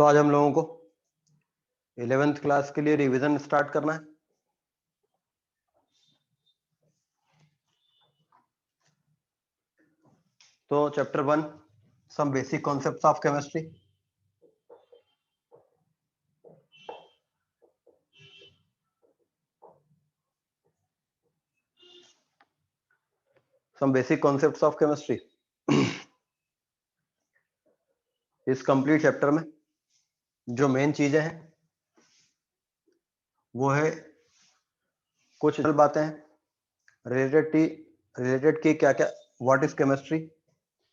आज हम लोगों को 11th क्लास के लिए रिवीजन स्टार्ट करना है। तो chapter 1 some basic concepts of chemistry. Some basic concepts of chemistry. इस कंप्लीट चैप्टर में जो मेन चीजें हैं वो है कुछ बातें हैं रिलेटेड की क्या क्या, व्हाट इज केमिस्ट्री,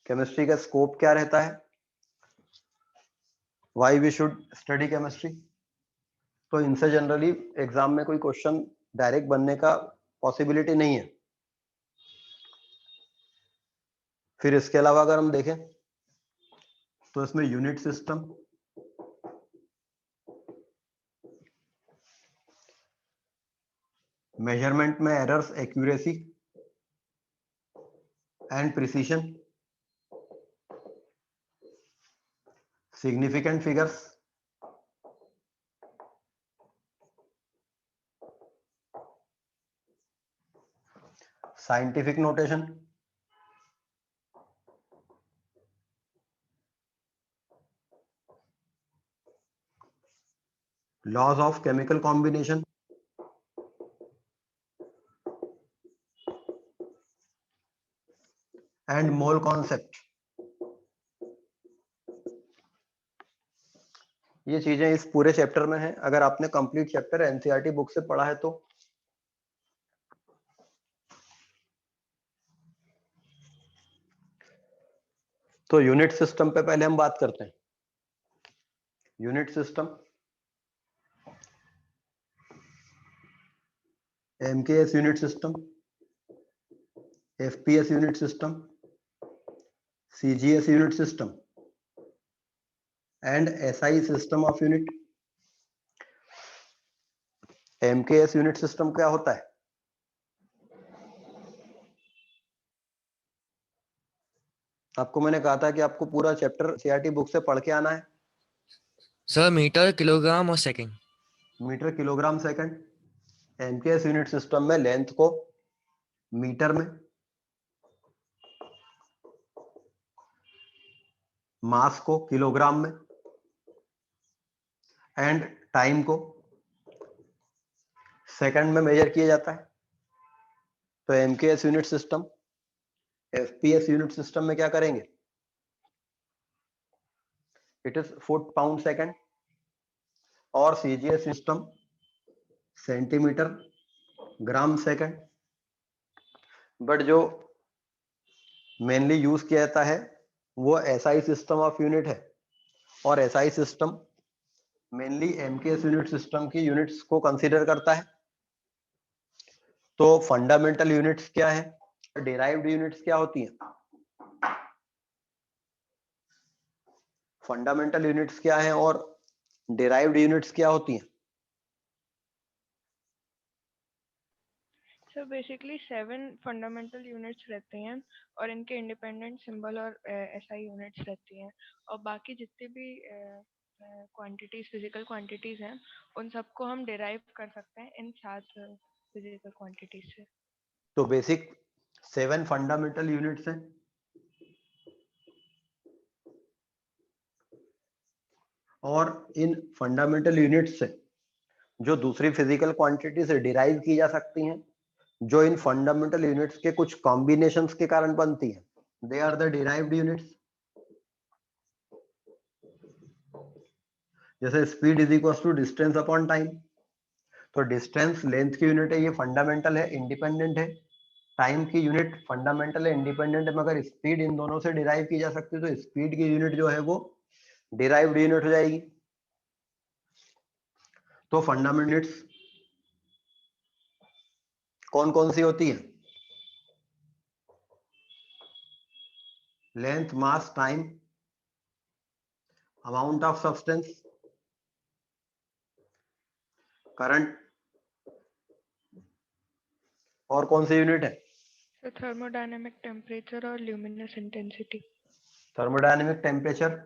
केमिस्ट्री का स्कोप क्या रहता है, why we should study chemistry. तो इनसे जनरली एग्जाम में कोई क्वेश्चन डायरेक्ट बनने का पॉसिबिलिटी नहीं है। फिर इसके अलावा अगर हम देखें तो इसमें यूनिट सिस्टम, मेजरमेंट में errors, accuracy and precision, significant figures, scientific notation, laws of chemical combination and mole concept. ये चीजें इस पूरे चैप्टर में हैं। अगर आपने कंप्लीट चैप्टर एनसीईआरटी बुक से पढ़ा है तो यूनिट सिस्टम पे पहले हम बात करते हैं। Unit system, MKS unit system, FPS unit system, CGS unit system and SI system of unit. MKS unit system क्या होता है? आपको मैंने कहा था कि आपको पूरा चैप्टर सीआरटी बुक से पढ़ के आना है। सर मीटर, किलोग्राम और second. Metre, kilogram, second. MKS unit system में लेंथ को मीटर में, मास को किलोग्राम में एंड टाइम को सेकंड में मेजर किया जाता है। तो MKS unit system, FPS unit system में क्या करेंगे? It is foot, pound, second. और CGS system centimetre, gram, second. But जो मेनली यूज किया जाता है वो एसआई सिस्टम ऑफ यूनिट है। और SI system mainly MKS unit system की यूनिट्स को कंसीडर करता है। तो फंडामेंटल यूनिट्स क्या है, डिराइव्ड यूनिट्स क्या होती हैं? फंडामेंटल यूनिट्स क्या है और डिराइव्ड यूनिट्स क्या होती हैं? सर बेसिकली 7 फंडामेंटल यूनिट्स रहते हैं और इनके इंडिपेंडेंट सिंबल और एसआई यूनिट्स रहती हैं। और बाकी जितने भी क्वांटिटीज, फिजिकल क्वांटिटीज हैं, उन सबको हम डिराइव कर सकते हैं इन 7 फिजिकल क्वांटिटीज से। तो बेसिक 7 फंडामेंटल यूनिट्स हैं। और इन फंडामेंटल यूनिट्स से जो दूसरी फिजिकल क्वांटिटी से डिराइव की जा सकती हैं, जो इन फंडामेंटल यूनिट्स के कुछ कॉम्बिनेशंस के कारण बनती हैं, they are the derived units. जैसे speed is equal to distance upon time. तो डिस्टेंस लेंथ की यूनिट है, ये फंडामेंटल है, इंडिपेंडेंट है। टाइम की यूनिट फंडामेंटल है, इंडिपेंडेंट है, मगर स्पीड इन दोनों से डिराइव की जा सकती है। तो स्पीड की यूनिट जो है वो डिराइव्ड यूनिट हो जाएगी। तो फंडामेंटल यूनिट्स कौन कौन सी होती हैं? Length, mass, time, amount of substance, current. और कौन सी यूनिट है? सर थर्मोडायनेमिक टेम्परेचर और luminous intensity. Thermodynamic temperature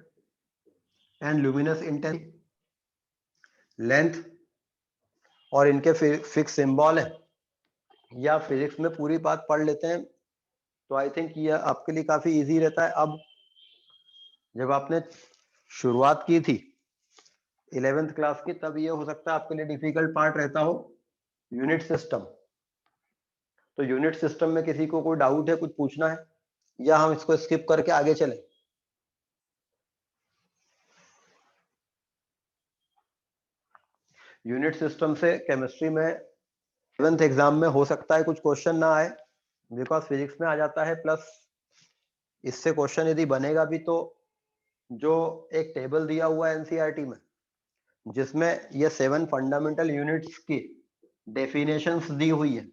and luminous intensity, length, और इनके फिक्स सिंबल है, या फिजिक्स में पूरी बात पढ़ लेते हैं तो आई थिंक ये आपके लिए काफी इजी रहता है। अब जब आपने शुरुआत की थी 11th क्लास की, तब ये हो सकता है आपके लिए डिफिकल्ट पार्ट रहता हो यूनिट सिस्टम। तो यूनिट सिस्टम में किसी को कोई डाउट है, कुछ पूछना है, या हम इसको स्किप करके आगे चलें? यूनिट सिस्टम से केमिस्ट्री में 11th एग्जाम में हो सकता है कुछ क्वेश्चन ना आए, बिकॉज फिजिक्स में आ जाता है, प्लस इससे क्वेश्चन यदि बनेगा भी तो जो एक टेबल दिया हुआ है एनसीईआरटी में, जिसमें ये 7 फंडामेंटल यूनिट्स की डेफिनेशंस दी हुई है,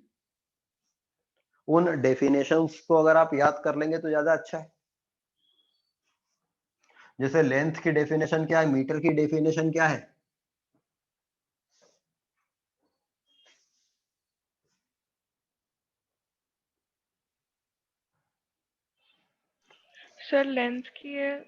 उन डेफिनेशंस को अगर आप याद कर लेंगे तो ज्यादा अच्छा है। जैसे लेंथ की डेफिनेशन क्या है, मीटर की डेफिनेशन क्या है? सर लेंथ की है,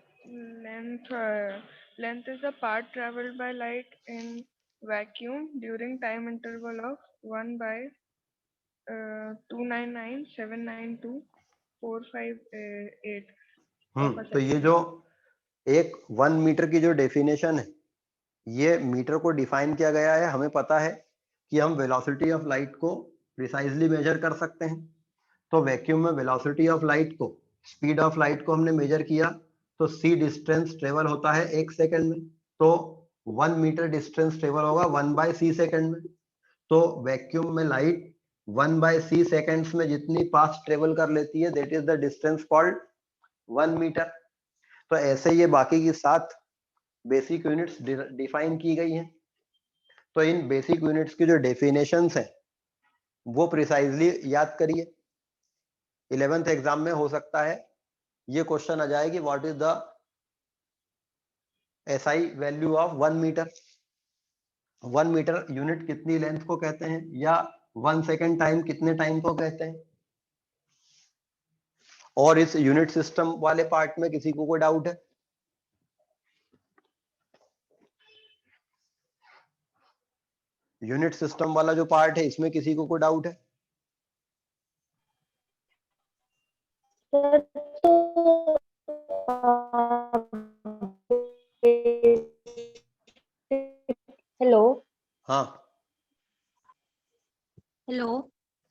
length is the path travelled by light in vacuum during time interval of 1/2979245 तो ये जो एक 1 मीटर की जो डेफिनेशन है, ये मीटर को डिफाइन किया गया है। हमें पता है कि हम वेलोसिटी ऑफ लाइट को प्रिसाइजली मेजर कर सकते हैं, तो वैक्यूम में वेलोसिटी ऑफ लाइट को, स्पीड ऑफ लाइट को हमने मेजर किया, तो सी डिस्टेंस ट्रेवल होता है 1 सेकेंड में, तो 1 मीटर डिस्टेंस ट्रेवल होगा 1/c सेकेंड में। तो वैक्यूम में लाइट 1/c सेकेंड्स में जितनी फास्ट ट्रेवल कर लेती है, that is the distance called 1 metre. तो ऐसे ये बाकी की 7 बेसिक यूनिट्स डिफाइन की गई हैं। तो इन बेसिक यूनिट्स की जो डेफिनेशंस हैं वो प्रिसाइजली याद करिए। 11th एग्जाम में हो सकता है ये क्वेश्चन आ जाए कि what is the SI value of 1 metre. 1 metre unit कितनी लेंथ को कहते हैं, या 1 सेकेंड टाइम कितने टाइम को कहते हैं? और इस यूनिट सिस्टम वाले पार्ट में किसी को कोई डाउट है? यूनिट सिस्टम वाला जो पार्ट है, इसमें किसी को कोई डाउट है? सर तो हेलो हाँ हेलो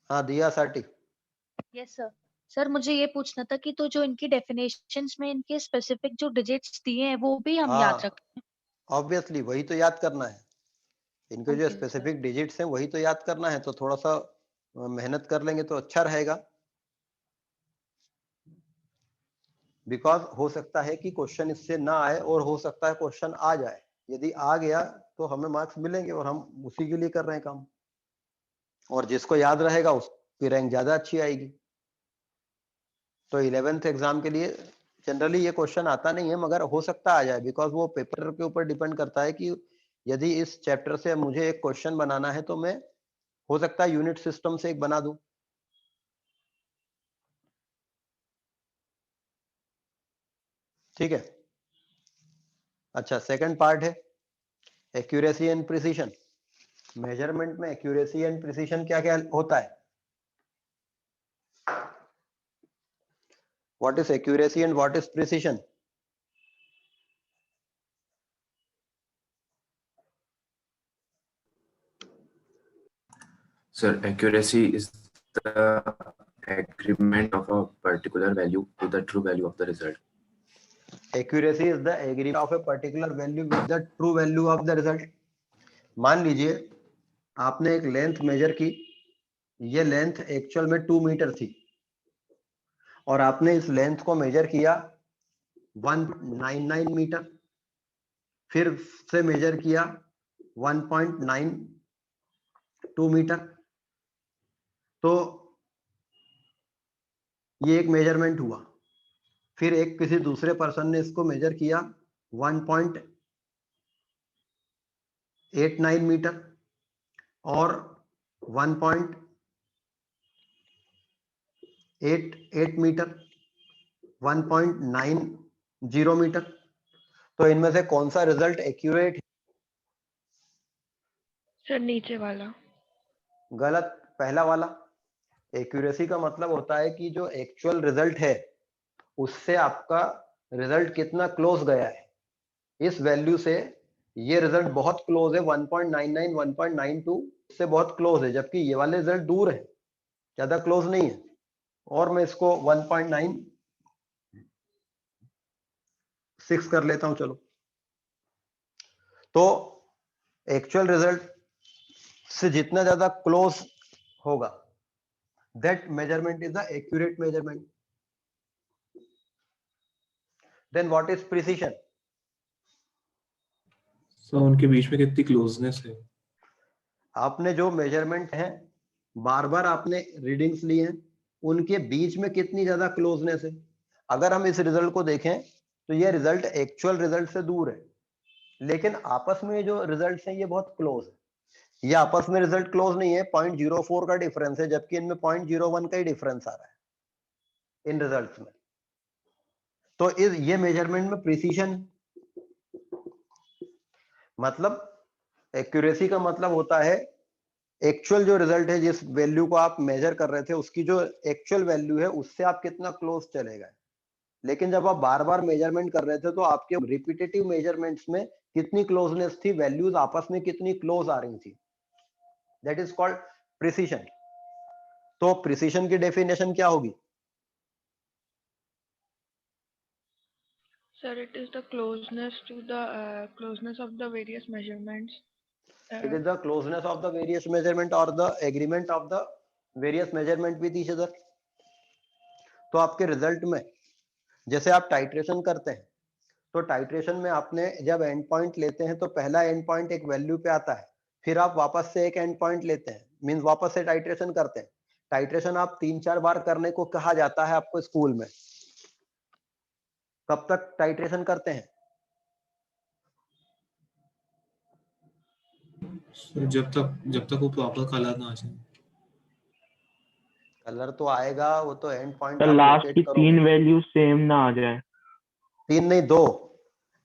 हाँ, दिया साठी। Yes sir. सर मुझे ये पूछना था कि तो जो इनकी डेफिनेशंस में इनके स्पेसिफिक जो डिजिट्स दिए हैं वो भी हम याद हाँ, रखें? ऑब्वियसली वही तो याद करना है। इनके जो ओके सर। स्पेसिफिक डिजिट्स हैं वही तो याद करना है, तो थोड़ा सा मेहनत कर लेंगे तो अच्छा रहेगा। बिकॉज हो सकता है कि क्वेश्चन इससे ना आए, और हो सकता है क्वेश्चन आ जाए। यदि आ गया तो हमें मार्क्स मिलेंगे, और हम उसी के लिए कर रहे हैं काम, और जिसको याद रहेगा उसकी रैंक ज्यादा अच्छी आएगी। तो 11th एग्जाम के लिए जनरली ये क्वेश्चन आता नहीं है, मगर हो सकता आ जाए, बिकॉज वो पेपर के ऊपर डिपेंड करता है कि यदि इस चैप्टर से मुझे एक क्वेश्चन बनाना है तो मैं, हो सकता है यूनिट सिस्टम से एक बना दूं। ठीक है। अच्छा, सेकंड पार्ट है एक्यूरेसी एंड प्रिसीशन। मेजरमेंट में एक्यूरेसी एंड प्रिसीशन क्या क्या होता है? What is accuracy and what is precision? Sir, accuracy is the agreement of a particular value to the true value of the result. Accuracy is the agreement of a particular value with the true value of the result. मान लीजिए आपने एक length major की, ये length actual में 2 metre थी, और आपने इस लेंथ को मेजर किया 199 मीटर, फिर से मेजर किया 1.92 मीटर। तो ये एक मेजरमेंट हुआ। फिर एक किसी दूसरे पर्सन ने इसको मेजर किया 1.89 मीटर और 1.88 मीटर, 1.90 मीटर। तो इनमें से कौन सा रिजल्ट एक्यूरेट? सर नीचे वाला। गलत, पहला वाला। एक्यूरेसी का मतलब होता है कि जो एक्चुअल रिजल्ट है उससे आपका रिजल्ट कितना क्लोज गया है। इस वैल्यू से ये रिजल्ट बहुत क्लोज है, 1.99 1.92 से बहुत क्लोज है, जबकि ये वाले रिजल्ट दूर है, ज्यादा क्लोज नहीं है। और मैं इसको 1.96 कर लेता हूं। चलो, तो एक्चुअल रिजल्ट से जितना ज्यादा क्लोज होगा, that measurement is the accurate measurement. Then what is precision? So उनके बीच में कितनी क्लोजनेस है? आपने जो मेजरमेंट है, बार बार आपने रीडिंग्स ली हैं, उनके बीच में कितनी ज्यादा क्लोजनेस है। अगर हम इस रिजल्ट को देखें तो ये रिजल्ट एक्चुअल रिजल्ट से दूर है, लेकिन आपस में जो रिजल्ट्स हैं ये बहुत क्लोज है। ये आपस में रिजल्ट क्लोज नहीं है, 0.04 का डिफरेंस है, जबकि इनमें 0.01 का ही डिफरेंस आ रहा है इन रिजल्ट्स में। तो इस ये मेजरमेंट में प्रिसीशन, मतलब एक्यूरेसी का मतलब होता है एक्चुअल जो रिजल्ट है, जिस वैल्यू को आप मेजर कर रहे थे उसकी जो एक्चुअल वैल्यू है उससे आप कितना क्लोज चले गए। लेकिन जब आप बार बार मेजरमेंट कर रहे थे तो आपके रिपीटेटिव मेजरमेंट्स में कितनी क्लोजनेस थी, वैल्यूज आपस में कितनी क्लोज आ रही थी, दैट इज कॉल्ड प्रिसीशन। तो प्रिसीशन की डेफिनेशन क्या होगी? Sir, it is the closeness to the closeness of the various measurements. It is the closeness of the various measurement or the agreement of the various measurement with each other. तो आपके result में जैसे आप titration करते हैं, तो titration में आपने जब एंड पॉइंट लेते हैं तो पहला एंड पॉइंट एक वैल्यू पे आता है, फिर आप वापस से एक एंड पॉइंट लेते हैं, मींस वापस से टाइट्रेशन करते हैं। टाइट्रेशन आप 3-4 बार करने को कहा जाता है आपको स्कूल में। कब तक टाइट्रेशन करते हैं? So, जब तक वो प्रॉपर कलर ना आ जाए। कलर तो आएगा, वो तो एंड पॉइंट तो आप लास्ट लोकेट की करोगे। 3 वैल्यू सेम ना आ जाए। 3 नहीं, 2।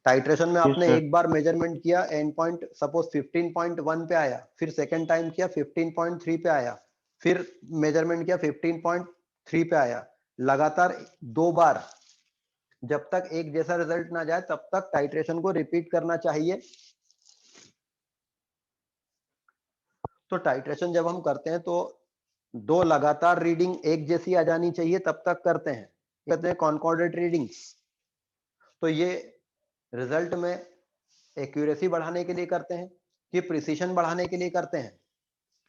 टाइट्रेशन में Yes, आपने sir. एक बार मेजरमेंट किया, एंड पॉइंट सपोज 15.1 पे आया, फिर सेकंड टाइम किया 15.3 पे आया, फिर मेजरमेंट किया 15.3 पे आया। लगातार 2 बार जब तक एक जैसा रिजल्ट ना जाए तब तक टाइट्रेशन को रिपीट करना चाहिए। तो टाइट्रेशन जब हम करते हैं तो 2 लगातार रीडिंग एक जैसी आ जानी चाहिए, तब तक करते हैं, कहते हैं कॉन्कॉर्डेंट रीडिंग्स। तो ये रिजल्ट में एक्यूरेसी बढ़ाने के लिए करते हैं कि प्रिसीशन बढ़ाने के लिए करते हैं?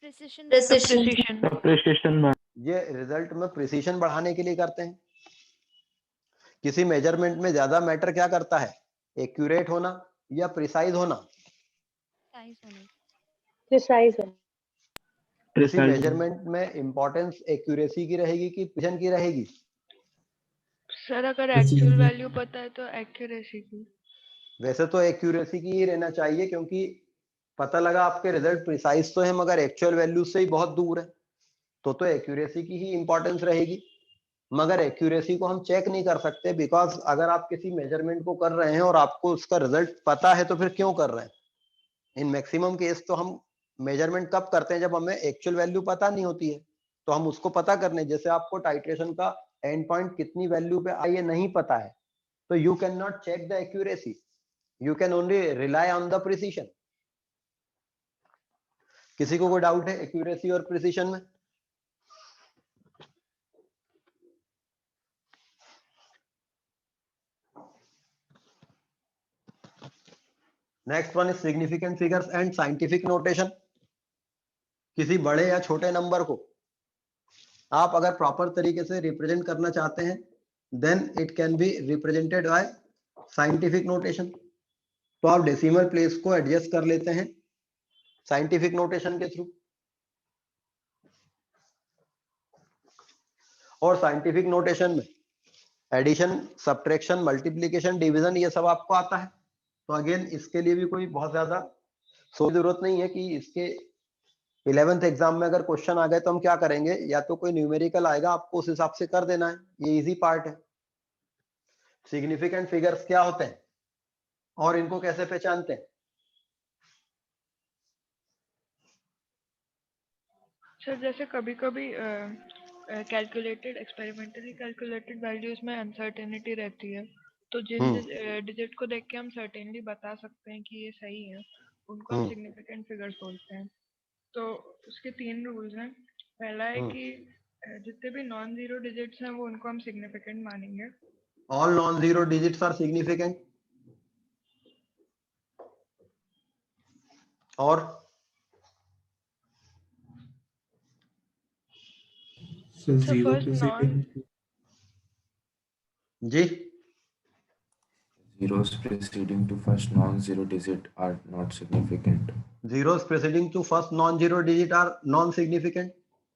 Precision. प्रिसिशन में ये रिजल्ट में प्रिसीशन बढ़ाने के लिए करते हैं। किसी मेजरमेंट में ज्यादा मैटर क्या करता है, एक्यूरेट होना या प्रिसाइज होना? प्रिसाइज है। किसी Precise मेजरमेंट में इंपॉर्टेंस एक्यूरेसी की रहेगी कि प्रिसीशन की रहेगी? सर अगर Precision एक्चुअल में। वैल्यू पता है तो एक्यूरेसी की। वैसे तो एक्यूरेसी की ही रहना चाहिए, क्योंकि पता लगा आपके रिजल्ट प्रिसाइज तो है मगर एक्चुअल वैल्यू से ही बहुत दूर है, तो एक्यूरेसी की ही इंपॉर्टेंस रहेगी। मगर एक्यूरेसी को हम चेक नहीं कर सकते, बिकॉज अगर आप किसी मेजरमेंट को कर रहे हैं और आपको उसका रिजल्ट पता है तो फिर क्यों कर रहे हैं? इन मैक्सिमम केस तो हम मेजरमेंट कब करते हैं, जब हमें एक्चुअल वैल्यू पता नहीं होती है, तो हम उसको पता करने, जैसे आपको टाइट्रेशन का एंड पॉइंट कितनी वैल्यू पे आई है नहीं पता है, तो you can not check the accuracy, you can only rely on the precision. किसी को कोई डाउट है एक्यूरेसी और प्रिसीशन में? Next one is significant figures and scientific notation. किसी बड़े या छोटे नंबर को आप अगर प्रॉपर तरीके से रिप्रेजेंट करना चाहते हैं, then it can be represented by scientific notation. तो आप डेसिमल प्लेस को एडजस्ट कर लेते हैं साइंटिफिक नोटेशन के थ्रू। और साइंटिफिक नोटेशन में एडिशन, सब्ट्रैक्शन, मल्टीप्लिकेशन, डिवीजन ये सब आपको आता है। तो अगेन इसके लिए भी कोई बहुत ज्यादा सोच जरूरत नहीं है कि इसके 11th एग्जाम में अगर क्वेश्चन आ गए तो हम क्या करेंगे, या तो कोई न्यूमेरिकल आएगा, आपको उस हिसाब से कर देना है, ये इजी पार्ट है। सिग्निफिकेंट फिगर्स क्या होते हैं? और इनको कैसे पहचानते हैं? सर जैसे कभी कभी कैलकुलेटेड एक्सपेरिमेंटली कैलकुलेटेड वैल्यूज में अनसर्टेनिटी रहती है, तो जिन डिजिट को देख के हम सर्टेनली बता सकते हैं कि ये सही है, उनको हम सिग्निफिकेंट फिगर्स बोलते हैं। तो उसके 3 रूल्स हैं। पहला है कि जितने भी नॉन जीरो डिजिट्स हैं वो उनको हम सिग्निफिकेंट मानेंगे। All non zero digits are significant. और So So zero first preceding. जी Zeros preceding to first non-zero digit are not significant. Zeros preceding to first non zero digit are non significant.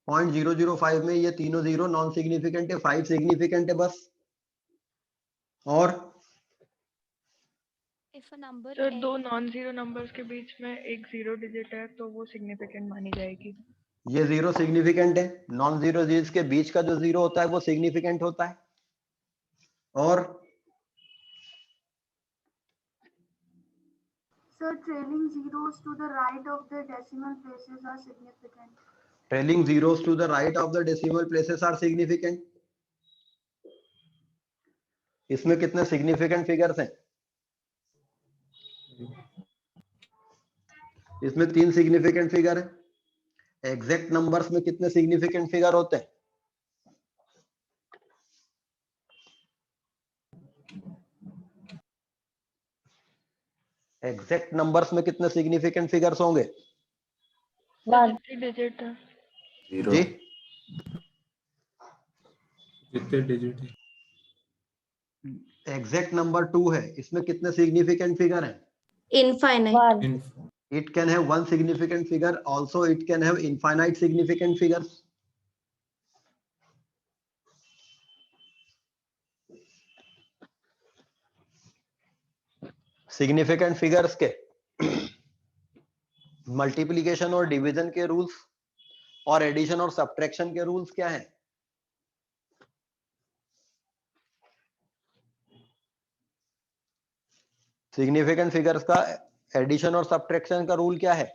0.005 में ये तीनों zero non significant है, 5 significant है बस। और If a number sir n 2 non zero numbers के बीच में एक जीरो डिजिट है तो वो सिग्निफिकेंट मानी जाएगी। ये जीरो सिग्निफिकेंट है। नॉन जीरो डिजिट्स के बीच का जो जीरो होता है वो सिग्निफिकेंट होता है। और Sir, trailing zeros to the right of the decimal places are significant. Trailing zeros to the right of the decimal places are significant. इसमें कितने सिग्निफिकेंट फिगर्स हैं? इसमें 3 सिग्निफिकेंट फिगर है। एग्जैक्ट नंबर्स में कितने सिग्निफिकेंट फिगर होते हैं? Exact numbers में कितने सिग्निफिकेंट फिगर्स होंगे? जितनी डिजिट है Zero. जी जितने डिजिट है एग्जैक्ट नंबर 2 है, इसमें कितने सिग्निफिकेंट फिगर हैं? Infinite. It can have one significant figure, also it can have infinite significant figures. Significant figures के मल्टीप्लिकेशन और डिवीजन के रूल्स और एडिशन और सब्ट्रैक्शन के रूल्स क्या हैं? सिग्निफिकेंट फिगर्स का एडिशन और सब्ट्रैक्शन का रूल क्या है?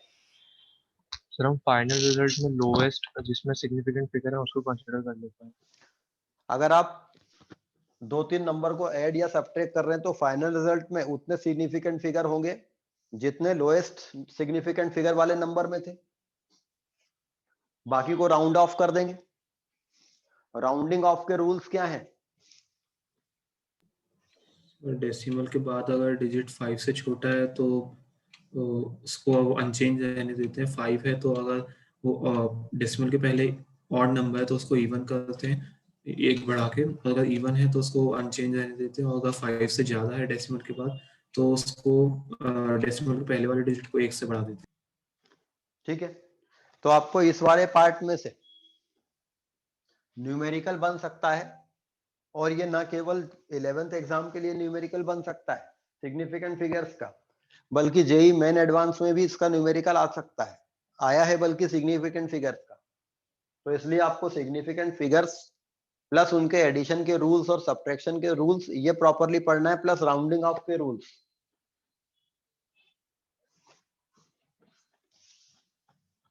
सर हम फाइनल रिजल्ट में लोएस्ट जिसमें सिग्निफिकेंट फिगर है उसको कंसीडर कर लेते हैं। अगर आप 2-3 नंबर को ऐड या सब्ट्रैक्ट कर रहे हैं तो फाइनल रिजल्ट में उतने सिग्निफिकेंट फिगर होंगे जितने लोएस्ट सिग्निफिकेंट फिगर वाले नंबर में थे। बाकी को राउंड ऑफ कर देंगे। राउंडिंग ऑफ के रूल्स क्या हैं? डेसिमल के बाद अगर डिजिट 5 से छोटा है तो उसको अनचेंज रहने देते हैं। 5 है तो अगर वो डेसिमल के पहले ऑड नंबर है तो उसको इवन करते हैं एक बढ़ा के। अगर इवन है तो उसको अनचेंज रहने देते हैं, और अगर 5 से ज्यादा है डेसिमल के बाद तो उसको डेसिमल के पहले वाले डिजिट को 1 से बढ़ा देते हैं। ठीक है, तो आपको इस वाले पार्ट में से न्यूमेरिकल बन सकता है, और ये ना केवल 11th एग्जाम के लिए न्यूमेरिकल बन सकता है सिग्निफिकेंट फिगर्स का, बल्कि जेई मेन एडवांस में भी इसका न्यूमेरिकल आ सकता है, आया है बल्कि सिग्निफिकेंट फिगर्स का। तो इसलिए आपको सिग्निफिकेंट फिगर्स प्लस उनके एडिशन के रूल्स और सब्ट्रैक्शन के रूल्स ये प्रॉपरली पढ़ना है, प्लस राउंडिंग ऑफ के रूल्स।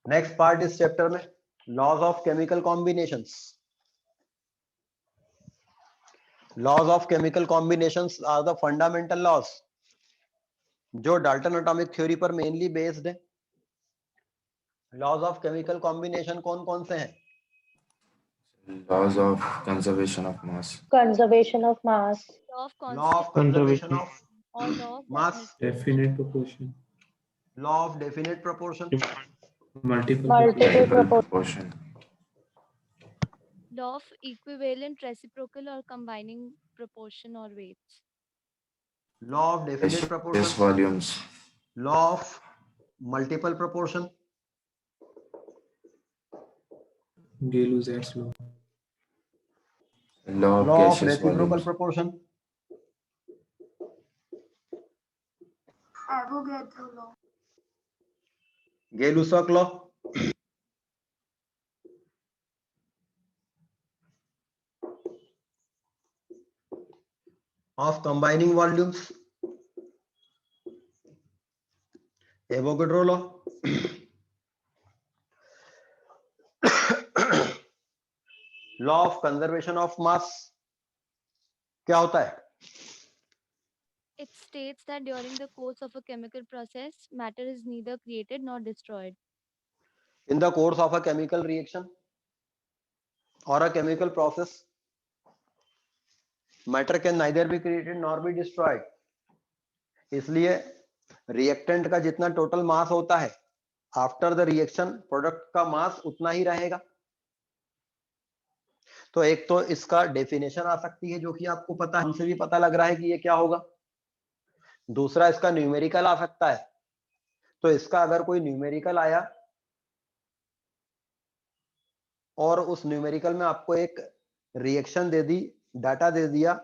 नेक्स्ट पार्ट इस चैप्टर में laws of chemical combinations. Laws of chemical combinations are the fundamental laws जो डाल्टन एटॉमिक थ्योरी पर मेनली बेस्ड है। लॉज ऑफ केमिकल कॉम्बिनेशन कौन कौन से हैं? Laws of conservation of mass. Conservation of mass. law of law of conservation Conservation. Of or law of mass, definite proportion, law of definite proportion, multiple Multiple Proportion. law of equivalent, reciprocal or combining proportion or weights. Law of definite Yes, proportion, volumes. Law of multiple proportion, Gay Lussac's law, Law of law of gaseous reciprocal volumes. Proportion, Avogadro law. Gay Lussac law, of combining volumes, Avogadro law, law of conservation of mass क्या होता है? It states that during the course of a chemical process, matter is neither created nor destroyed. In the course of a chemical reaction or a chemical process, matter can neither be created nor be destroyed. इसलिए reactant का जितना total mass होता है, after the reaction product का मास उतना ही रहेगा। तो एक तो इसका डेफिनेशन आ सकती है जो कि आपको पता है, हमसे भी पता लग रहा है कि ये क्या होगा। दूसरा इसका न्यूमेरिकल आ सकता है। तो इसका अगर कोई न्यूमेरिकल आया और उस न्यूमेरिकल में आपको एक रिएक्शन दे दी, डाटा दे दिया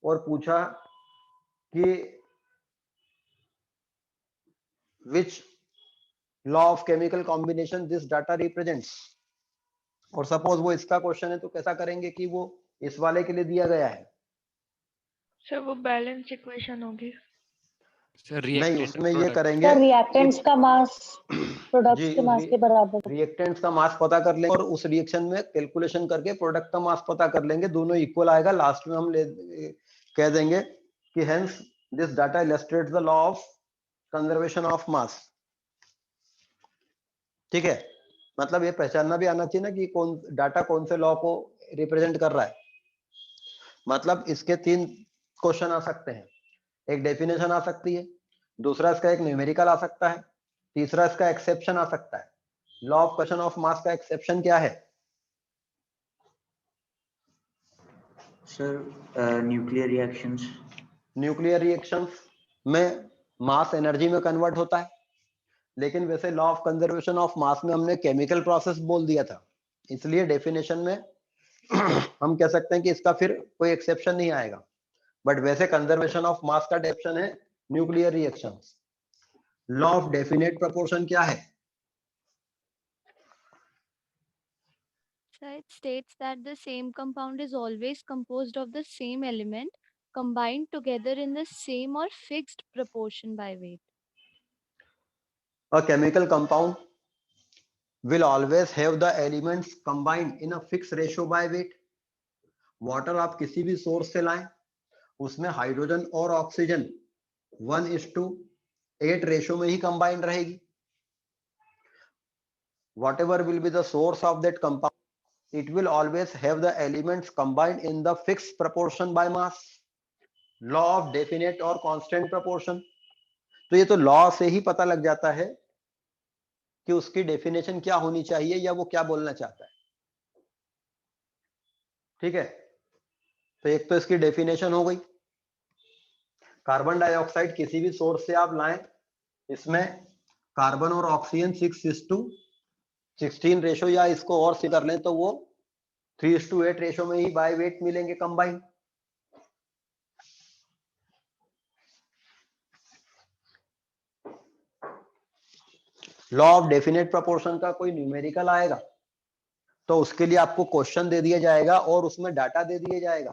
और पूछा कि which law of chemical combination this data represents, और सपोज वो इसका क्वेश्चन है तो कैसा करेंगे कि वो इस वाले के लिए दिया गया है। सर वो बैलेंस इक्वेशन होगी। सर नहीं, रिएक्टेंट उसमें ये प्रोडक्ट करेंगे सर रिएक्टेंट्स का मास प्रोडक्ट्स जी, के मास के बराबर। रिएक्टेंट्स का मास पता कर लेंगे और उस रिएक्शन में कैलकुलेशन करके प्रोडक्ट का मास पता कर लेंगे, दोनों इक्वल आएगा। लास्ट में हम कह देंगे कि hence this data illustrates the law of conservation of मास। ठीक है, मतलब ये पहचानना भी आना चाहिए ना कि कौन डाटा कौन से लॉ को रिप्रेजेंट कर रहा है। मतलब इसके 3 क्वेश्चन आ सकते हैं, एक डेफिनेशन आ सकती है, दूसरा इसका एक न्यूमेरिकल आ सकता है, तीसरा इसका एक्सेप्शन आ सकता है। Law of question of mass का एक्सेप्शन क्या है? Sir nuclear reactions. Nuclear reactions में मास एनर्जी में कन्वर्ट होता है, लेकिन वैसे लॉ ऑफ कंजर्वेशन ऑफ मास में हमने केमिकल प्रोसेस बोल दिया था, इसलिए डेफिनेशन में हम कह सकते हैं कि इसका फिर कोई एक्सेप्शन नहीं आएगा। बट वैसे कंजर्वेशन ऑफ मास का डेफिनेशन है nuclear reactions. Law of definite proportion क्या है? So it states that the same compound is always composed of the same element combined together in the same or fixed proportion by weight. A chemical compound will always have the elements combined in a fixed ratio by weight. Water आप किसी भी source से लाएं, उसमें hydrogen और oxygen 1:8 ratio में ही combined रहेगी। Whatever will be the source of that compound, it will always have the elements combined in the fixed proportion by mass. Law of definite और constant proportion, तो ये तो लॉ से ही पता लग जाता है कि उसकी डेफिनेशन क्या होनी चाहिए या वो क्या बोलना चाहता है। ठीक है, तो एक तो इसकी डेफिनेशन हो गई। कार्बन डाइऑक्साइड किसी भी सोर्स से आप लाएं, इसमें कार्बन और ऑक्सीजन 6:16 रेशो, या इसको और से कर लें तो वो 3:8 रेशो में ही बाय वेट मिलेंगे combined. Law of definite proportion का कोई न्यूमेरिकल आएगा तो उसके लिए आपको क्वेश्चन दे दिया जाएगा और उसमें डाटा दे दिया जाएगा।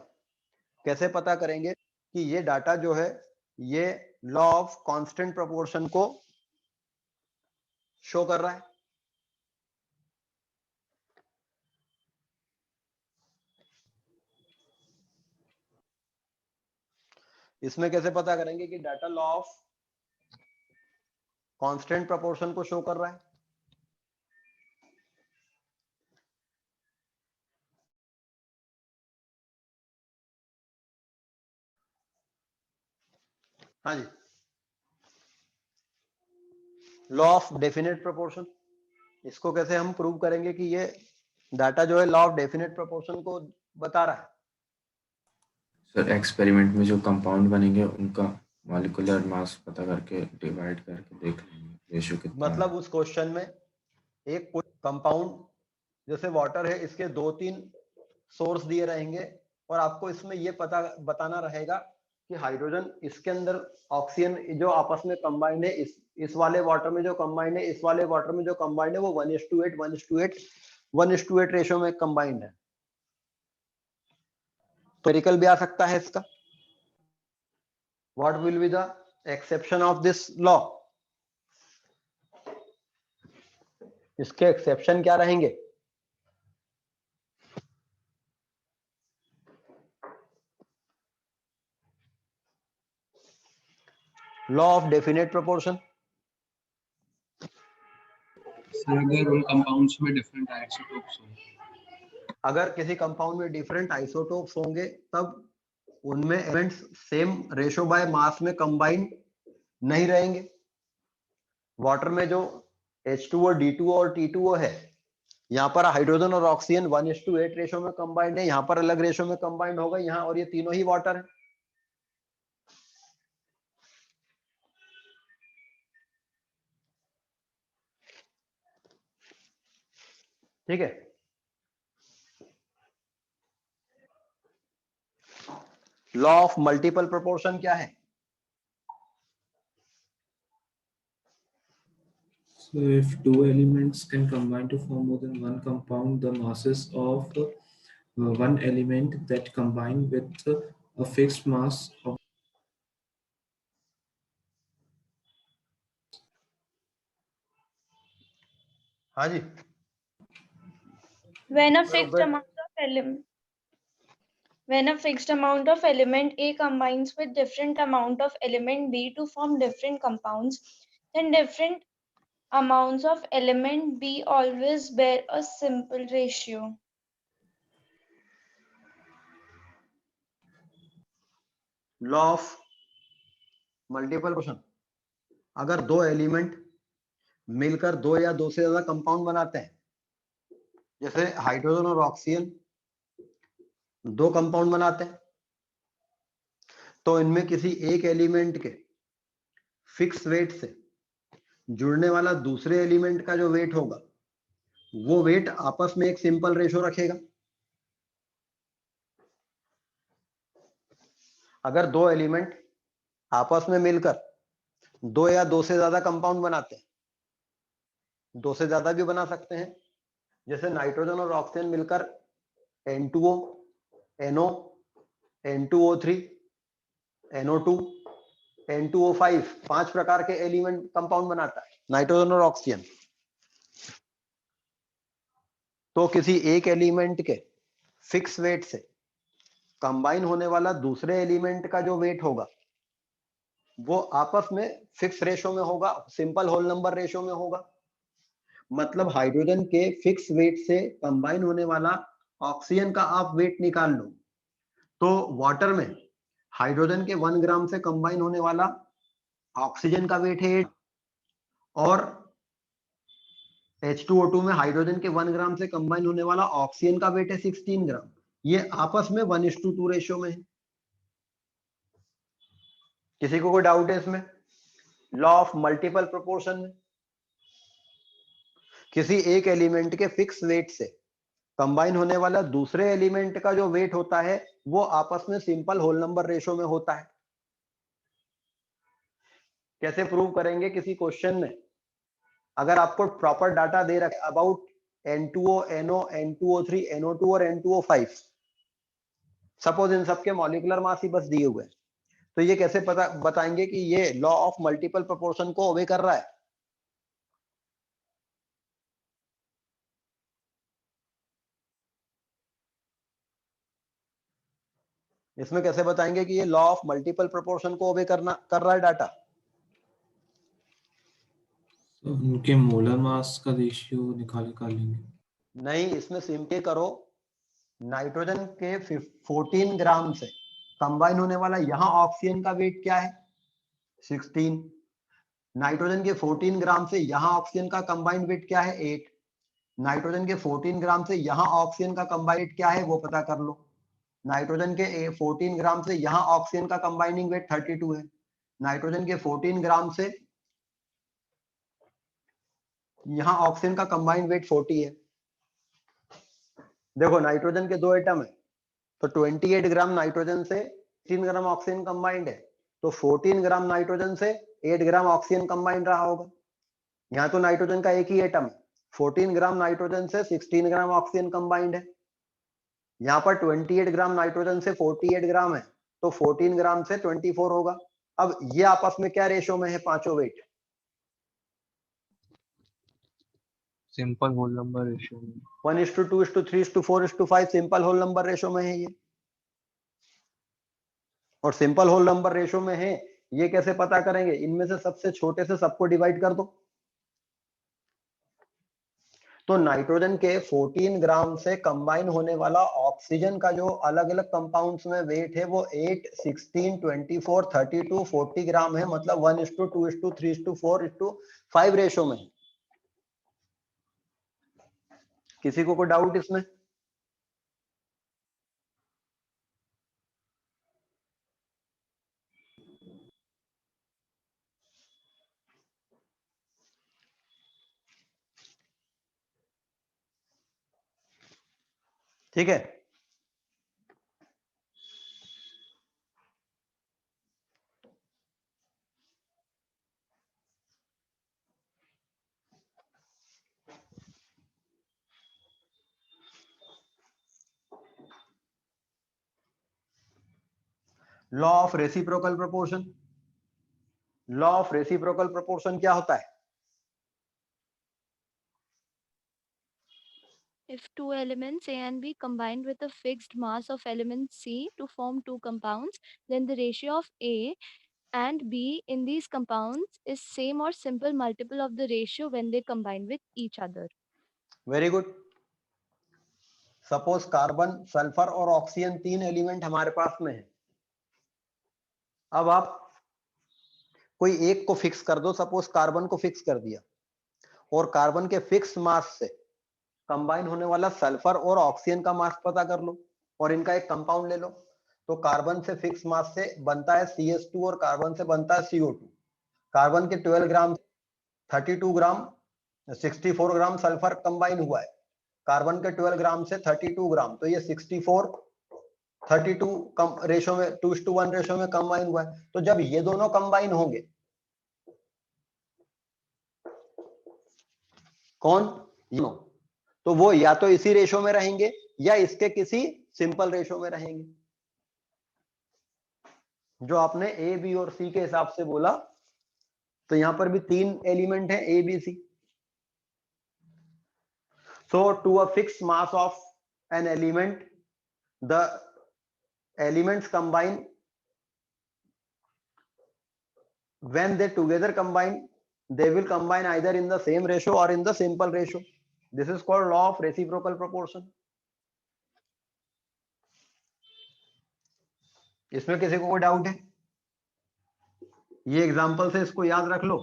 कैसे पता करेंगे कि ये डाटा जो है ये लॉ ऑफ कांस्टेंट प्रोपोर्शन को शो कर रहा है? इसमें कैसे पता करेंगे कि data law of constant proportion को शो कर रहा है? हाँ जी, लॉ ऑफ डेफिनेट प्रोपोर्शन, इसको कैसे हम प्रूव करेंगे कि ये डाटा जो है लॉ ऑफ डेफिनेट प्रोपोर्शन को बता रहा है? सर एक्सपेरिमेंट में जो कंपाउंड बनेंगे उनका मॉलिक्यूलर मास पता करके डिवाइड करके देख लेंगे रेशियो कितना है। मतलब उस क्वेश्चन में एक कंपाउंड जैसे वाटर है, इसके 2-3 सोर्स दिए रहेंगे और आपको इसमें ये पता बताना रहेगा कि हाइड्रोजन इसके अंदर, ऑक्सीजन जो आपस में कंबाइंड है, इस वाले वाटर में जो कंबाइंड है, इस वाले वाटर में जो कंबाइंड है, वो 1:8 रेशो में कंबाइंड है। न्यूमेरिकल भी आ सकता है इसका। What will be the exception of this law? इसके एक्सेप्शन क्या रहेंगे? Law of definite proportion, sir अगर उन कंपाउंड्स में डिफरेंट आइसोटोप्स हो, अगर किसी कंपाउंड में डिफरेंट आइसोटोप्स होंगे तब उनमें elements same ratio by mass में कंबाइंड नहीं रहेंगे। वाटर में जो H2O, D2O और T2O है, यहाँ पर हाइड्रोजन और ऑक्सीजन 1:8 रेशो में कंबाइंड है, यहाँ पर अलग रेशो में कंबाइंड होगा यहाँ, और ये तीनों ही वाटर है। ठीक है, लॉ ऑफ मल्टीपल प्रोपोर्शन क्या है? So if two elements can combine to form more than one compound, the masses of one element that combine with a fixed mass of हाँ जी, When a fixed amount of element A combines with different amount of element B to form different compounds, then different amounts of element B always bear a simple ratio. Law of multiple proportion, अगर दो element मिलकर दो या दो से ज्यादा compound बनाते हैं, जैसे हाइड्रोजन और ऑक्सीजन दो कंपाउंड बनाते हैं, तो इनमें किसी एक एलिमेंट के फिक्स वेट से जुड़ने वाला दूसरे एलिमेंट का जो वेट होगा, वो वेट आपस में एक सिंपल रेशो रखेगा। अगर दो एलिमेंट आपस में मिलकर दो या दो से ज्यादा कंपाउंड बनाते हैं, दो से ज्यादा भी बना सकते हैं, जैसे नाइट्रोजन और ऑक्सीजन मिलकर N2O, NO, N2O3, NO2, N2O5 5 प्रकार के एलिमेंट कंपाउंड बनाता है नाइट्रोजन और ऑक्सीजन। तो किसी एक एलिमेंट के फिक्स वेट से कंबाइन होने वाला दूसरे एलिमेंट का जो वेट होगा, वो आपस में फिक्स रेशो में होगा, सिंपल होल नंबर रेशो में होगा। मतलब हाइड्रोजन के फिक्स वेट से कंबाइन होने वाला ऑक्सीजन का आप वेट निकाल लो, तो वाटर में हाइड्रोजन के 1 ग्राम से कंबाइन होने वाला ऑक्सीजन का वेट है 8, और H2O2 में हाइड्रोजन के 1 ग्राम से कंबाइन होने वाला ऑक्सीजन का वेट है 16 ग्राम। ये आपस में 1:2 रेशो में है। किसी को कोई डाउट है इसमें? लॉ ऑफ मल्टीपल प्रोपोर्शन में किसी एक एलिमेंट के फिक्स वेट से कंबाइन होने वाला दूसरे एलिमेंट का जो वेट होता है, वो आपस में सिंपल होल नंबर रेशो में होता है। कैसे प्रूव करेंगे? किसी क्वेश्चन में अगर आपको प्रॉपर डाटा दे रखे about N2O, NO, N2O3, NO2 और N2O5, सपोज इन सबके मॉलिक्यूलर मास ही बस दिए हुए हैं, तो ये कैसे बताएंगे कि ये लॉ ऑफ मल्टीपल प्रोपोर्शन को ओबे कर रहा है? इसमें कैसे बताएंगे कि ये लॉ ऑफ मल्टीपल प्रोपोर्शन को ओबे कर रहा है डाटा? तो उनके मोलर मास का रेशियो कर लेंगे। नहीं, इसमें सिंपल करो, नाइट्रोजन के 14 ग्राम से कंबाइन होने वाला यहाँ ऑक्सीजन का वेट क्या है? 16। नाइट्रोजन के 14 ग्राम से यहाँ ऑक्सीजन का कंबाइंड वेट क्या है? 8। नाइट्रोजन के 14 ग्राम से यहाँ ऑक्सीजन का कंबाइंड वेट क्या है वो पता कर लो। नाइट्रोजन के 14 ग्राम से यहाँ ऑक्सीजन का कंबाइनिंग वेट 32 है। नाइट्रोजन के 14 ग्राम से यहाँ ऑक्सीजन का कंबाइंड वेट 40 है। देखो नाइट्रोजन के 2 एटम है, तो 28 ग्राम नाइट्रोजन से 3 ग्राम ऑक्सीजन कंबाइंड है, तो 14 ग्राम नाइट्रोजन से 8 ग्राम ऑक्सीजन कंबाइंड रहा होगा। यहाँ तो नाइट्रोजन का एक ही एटम है, 14 ग्राम नाइट्रोजन से 16 ग्राम ऑक्सीजन कंबाइंड है। यहाँ पर 28 ग्राम नाइट्रोजन से 48 ग्राम है, तो 14 ग्राम से 24 होगा। अब ये आपस में क्या रेशो में है पांचों weight? Simple whole number ratio में 1:2:3:4:5 सिंपल होल नंबर रेशो में है ये, और सिंपल होल नंबर रेशो में है ये कैसे पता करेंगे? इनमें से सबसे छोटे से सबको डिवाइड कर दो। तो नाइट्रोजन के 14 ग्राम से कंबाइन होने वाला ऑक्सीजन का जो अलग अलग कंपाउंड्स में वेट है वो 8, 16, 24, 32, 40 ग्राम है, मतलब 1:2:3:4:5 रेशो में है। किसी को कोई डाउट इसमें? ठीक है, law of reciprocal proportion. Law of reciprocal proportion क्या होता है? If two elements A and B combined with a fixed mass of element C to form two compounds, then the ratio of A and B in these compounds is same or simple multiple of the ratio when they combine with each other. Very good. Suppose carbon, sulphur और oxygen 3 element हमारे पास में है। अब आप कोई एक को fix कर दो, सपोज कार्बन को फिक्स कर दिया, और कार्बन के फिक्स मास से कंबाइन होने वाला सल्फर और ऑक्सीजन का मास पता कर लो और इनका एक कंपाउंड ले लो। तो कार्बन से फिक्स मास से बनता है CH2 और कार्बन से बनता है CO2। कार्बन के 12 ग्राम 32 ग्राम 64 ग्राम सल्फर कंबाइन हुआ है, कार्बन के 12 ग्राम से 32 ग्राम, तो ये 64 32 कम रेशो में 2:1 रेशो में कंबाइन हुआ है। तो जब ये दोनों कंबाइन होंगे, कौन? तो वो या तो इसी रेशो में रहेंगे या इसके किसी सिंपल रेशो में रहेंगे। जो आपने ए बी और सी के हिसाब से बोला, तो यहां पर भी 3 एलिमेंट है A B C. So to a fix mass of an element the elements combine when they together combine, they will combine either in the same ratio or in the simple ratio. This is called law of reciprocal proportion. इसमें किसी को कोई doubt है? ये example से इसको याद रख लो,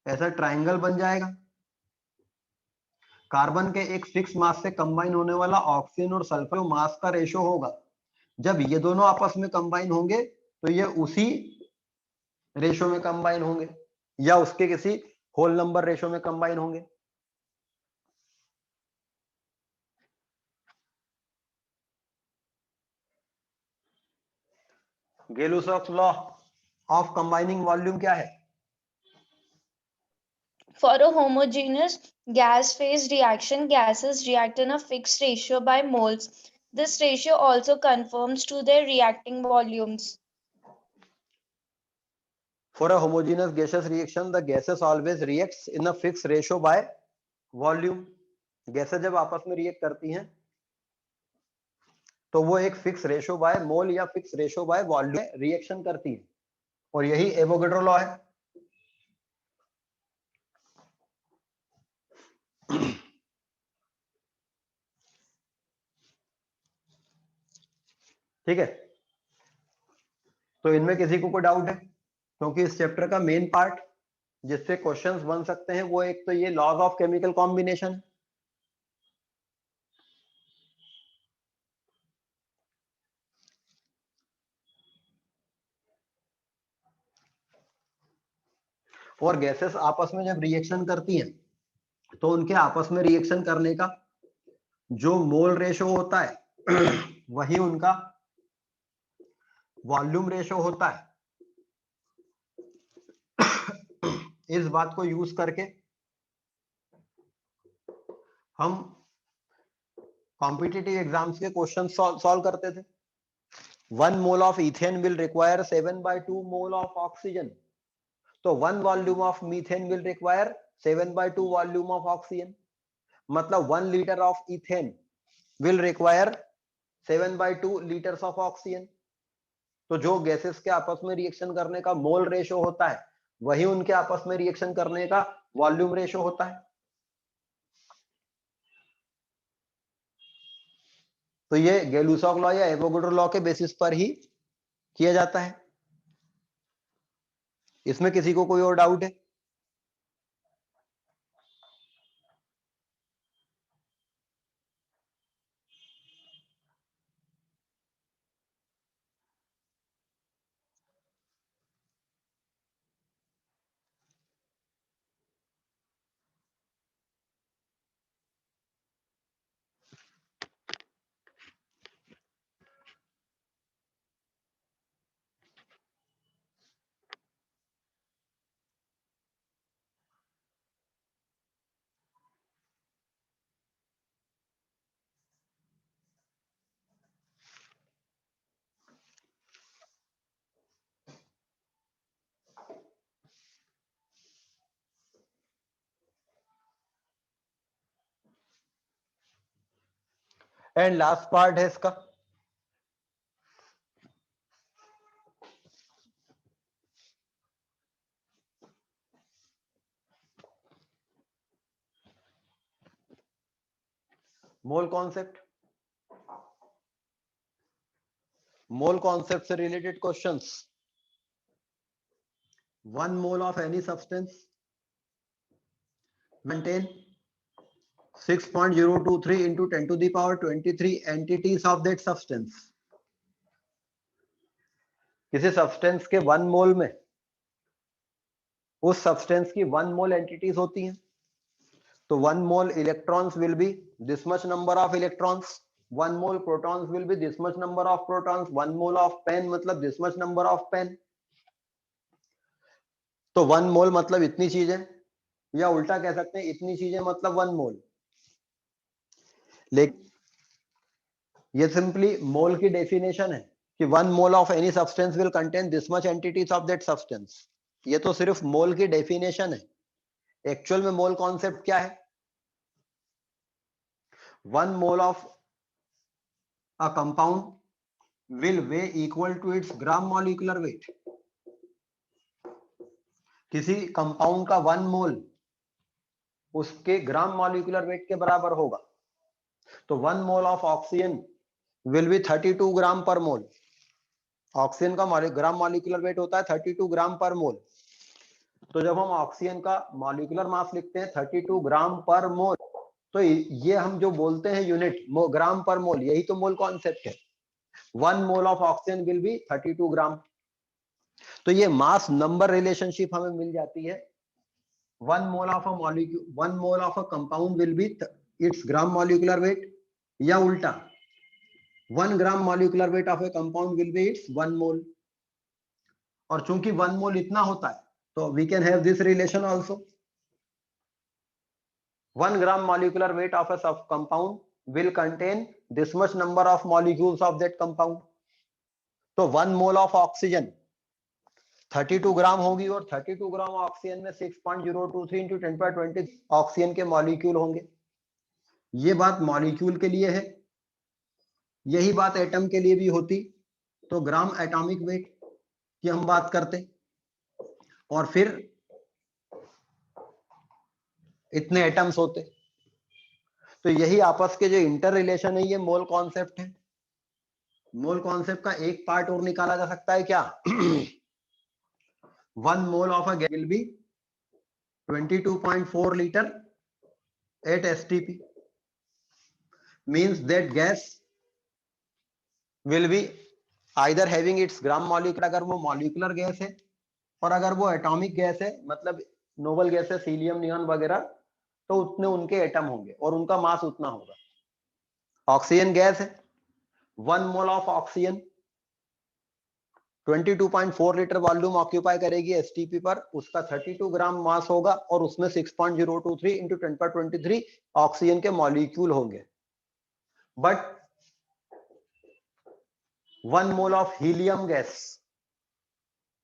ऐसा ट्रायंगल बन जाएगा। कार्बन के एक फिक्स मास से कंबाइन होने वाला ऑक्सीजन और सल्फर मास का रेशो होगा। जब ये दोनों आपस में कंबाइन होंगे तो ये उसी रेशो में कंबाइन होंगे या उसके किसी होल नंबर रेशो में कंबाइन होंगे। गेलुसॉक्स लॉ ऑफ कंबाइनिंग वॉल्यूम क्या है? For a homogeneous gas phase reaction, gases react in a fixed ratio by moles. This ratio also conforms to their reacting volumes. For a homogeneous gaseous reaction, the gases always reacts in a fixed ratio by volume. गैसें जब आपस में react करती हैं तो वो एक fix ratio by mole या fix ratio by volume reaction करती है, और यही एवोगैड्रो लॉ है। ठीक है, तो इनमें किसी को कोई डाउट है? क्योंकि इस चैप्टर का मेन पार्ट जिससे क्वेश्चंस बन सकते हैं वो एक तो ये लॉज ऑफ केमिकल कॉम्बिनेशन, और गैसेस आपस में जब रिएक्शन करती हैं तो उनके आपस में रिएक्शन करने का जो मोल रेशो होता है वही उनका वॉल्यूम रेशो होता है। इस बात को यूज करके हम कॉम्पिटिटिव एग्जाम्स के क्वेश्चन सॉल्व करते थे। 1 mole of ethane will require 7/2 mole of oxygen, तो 1 volume of methane will require 7/2 volume of oxygen, मतलब 1 litre of ethane will require 7/2 litres of oxygen. तो जो गैसेस के आपस में रिएक्शन करने का मोल रेशो होता है वही उनके आपस में रिएक्शन करने का वॉल्यूम रेशो होता है। तो ये गेलुसॉक लॉ या एवोगाड्रो लॉ के बेसिस पर ही किया जाता है। इसमें किसी को कोई और डाउट है? एंड लास्ट पार्ट है इसका, मोल कॉन्सेप्ट। मोल कॉन्सेप्ट से related questions. 1 mole of any substance contain 6.023 into 10 to the power 23 entities of that substance। किसी सब्सटेंस के 1 मोल में उस सब्सटेंस की 1 मोल एंटिटीज होती हैं। तो 1 mole electrons will be this much number of electrons, 1 mole protons will be this much number of protons, 1 mole of pen मतलब this much number of pen. तो 1 मोल मतलब इतनी चीजें, या उल्टा कह सकते हैं इतनी चीजें मतलब 1 मोल। लेकिन ये सिंपली मोल की डेफिनेशन है कि 1 mole of any substance will contain this much entities of that substance. ये तो सिर्फ मोल की डेफिनेशन है। एक्चुअल में मोल कॉन्सेप्ट क्या है? 1 mole of a compound will weigh equal to its gram molecular weight. किसी कंपाउंड का 1 मोल उसके ग्राम मॉलिक्यूलर वेट के बराबर होगा। तो 1 mole of oxygen will be 32 ग्राम पर मोल। ऑक्सीजन का ग्राम मॉलिक्यूलर वेट होता है 32 ग्राम पर मोल। तो जब हम ऑक्सीजन का मॉलिक्यूलर मास लिखते हैं 32 ग्राम पर मोल, तो ये हम जो बोलते हैं यूनिट ग्राम पर मोल, यही तो मोल कॉन्सेप्ट है। 1 mole of oxygen will be 32 ग्राम। तो ये मास नंबर रिलेशनशिप हमें मिल जाती है। 1 mole of a molecule, 1 mole of a compound will be its gram molecular weight, या उल्टा 1 gram molecular weight of a compound will be its 1 mole. और चूंकि 1 mole इतना होता है तो we can have this relation also. 1 gram molecular weight of a compound will contain this much number of molecules of that compound. तो 1 mole of oxygen 32 ग्राम होगी और 32 gram oxygen में 6.023 इंटू 10⁻20 ऑक्सीजन के मॉलिक्यूल होंगे। ये बात मॉलिक्यूल के लिए है, यही बात एटम के लिए भी होती तो ग्राम एटॉमिक वेट की हम बात करते, और फिर इतने एटम्स होते। तो यही आपस के जो इंटर रिलेशन है ये मोल कॉन्सेप्ट है। मोल कॉन्सेप्ट का एक पार्ट और निकाला जा सकता है क्या? 1 mole of a gas will be 22.4 liter at STP, means that gas will be either having its gram molecule, अगर वो मॉलिक्यूलर गैस है, और अगर वो एटॉमिक गैस है मतलब नोबल गैस है सीलियम नियॉन वगैरह, तो उतने उनके एटम होंगे और उनका मास उतना होगा। ऑक्सीजन गैस है, 1 mole of oxygen 22.4 litre volume occupy करेगी एसटीपी पर, उसका 32 ग्राम मास होगा और उसमें 6.023 इंटू 10⁻23 ऑक्सीजन के मॉलिक्यूल होंगे। But 1 mole of helium gas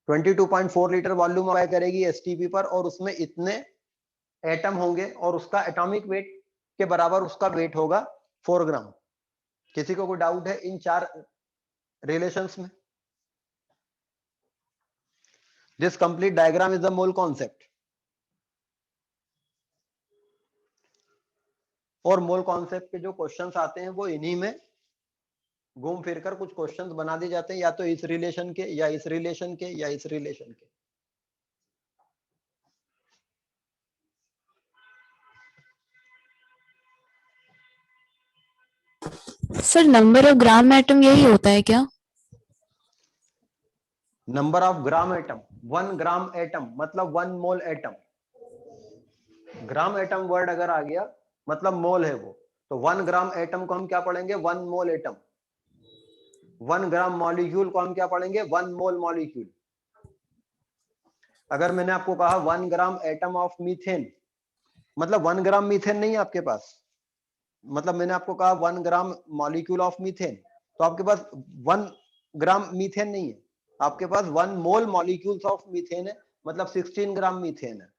22.4 litre volume occupy करेगी एसटीपी पर और उसमें इतने एटम होंगे और उसका एटॉमिक वेट के बराबर उसका वेट होगा 4 ग्राम। किसी को कोई डाउट है इन 4 रिलेशंस में? This complete diagram is the mole concept. और मोल कॉन्सेप्ट के जो क्वेश्चंस आते हैं वो इन्हीं में घूम फिर कर कुछ क्वेश्चंस बना दिए जाते हैं, या तो इस रिलेशन के या इस रिलेशन के या इस रिलेशन के। Sir number of gram atom यही होता है क्या? Number of gram atom, 1 gram atom मतलब 1 मोल एटम। ग्राम एटम वर्ड अगर आ गया मतलब मोल है वो, तो 1 ग्राम एटम को हम क्या पढ़ेंगे? 1 मोल एटम। 1 ग्राम मॉलिक्यूल को हम क्या पढ़ेंगे? 1 मोल मॉलिक्यूल। अगर मैंने आपको कहा 1 ग्राम एटम ऑफ मीथेन, मतलब 1 ग्राम मीथेन नहीं है आपके पास, मतलब मैंने आपको कहा 1 ग्राम मॉलिक्यूल ऑफ मीथेन, तो आपके पास 1 ग्राम मीथेन नहीं है, आपके पास 1 मोल मॉलिक्यूल्स ऑफ मीथेन है, मतलब 16 ग्राम मीथेन है।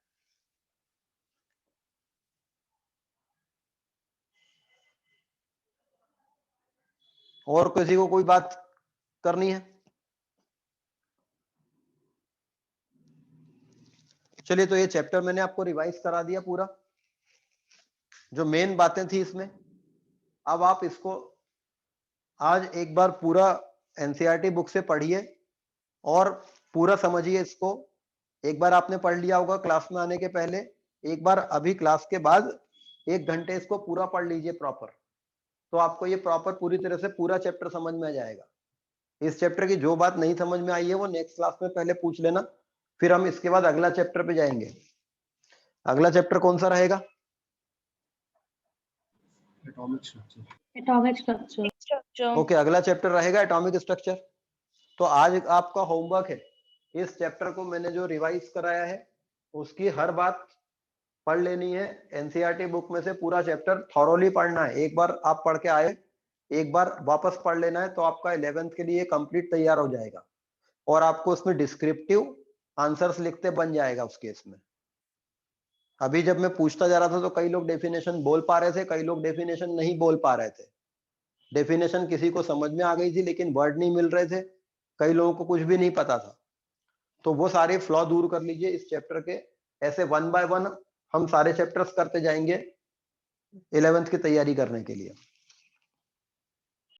और किसी को कोई बात करनी है? चलिए, तो ये चैप्टर मैंने आपको रिवाइज करा दिया पूरा, जो मेन बातें थी इसमें। अब आप इसको आज एक बार पूरा एनसीईआरटी बुक से पढ़िए और पूरा समझिए इसको। एक बार आपने पढ़ लिया होगा क्लास में आने के पहले, एक बार अभी क्लास के बाद 1 घंटे इसको पूरा पढ़ लीजिए प्रॉपर, तो आपको ये प्रॉपर पूरी तरह से पूरा चैप्टर समझ में आ जाएगा। इस चैप्टर की जो बात नहीं समझ में आई है वो नेक्स्ट क्लास में पहले पूछ लेना, फिर हम इसके बाद अगला चैप्टर पे जाएंगे। अगला चैप्टर कौन सा रहेगा? Atomic structure. Atomic structure. Okay, अगला चैप्टर रहेगा एटॉमिक स्ट्रक्चर। तो आज आपका होमवर्क है, इस चैप्टर को मैंने जो रिवाइज कराया है उसकी हर बात पढ़ लेनी है। एनसीईआरटी बुक में से पूरा चैप्टर थॉरोली पढ़ना है। एक बार आप पढ़ के आए, एक बार वापस पढ़ लेना है, तो आपका 11th के लिए कंप्लीट तैयार हो जाएगा। और आपको उसमें डिस्क्रिप्टिव आंसर्स लिखते बन जाएगा उस केस में। अभी जब मैं पूछता जा रहा था तो कई लोग डेफिनेशन बोल पा रहे थे, कई लोग डेफिनेशन नहीं बोल पा रहे थे। डेफिनेशन किसी को समझ में आ गई थी लेकिन वर्ड नहीं मिल रहे थे, कई लोगों को कुछ भी नहीं पता था। तो वो सारे फ्लॉ दूर कर लीजिए इस चैप्टर के। ऐसे 1 बाय 1 हम सारे चैप्टर्स करते जाएंगे 11th की तैयारी करने के लिए।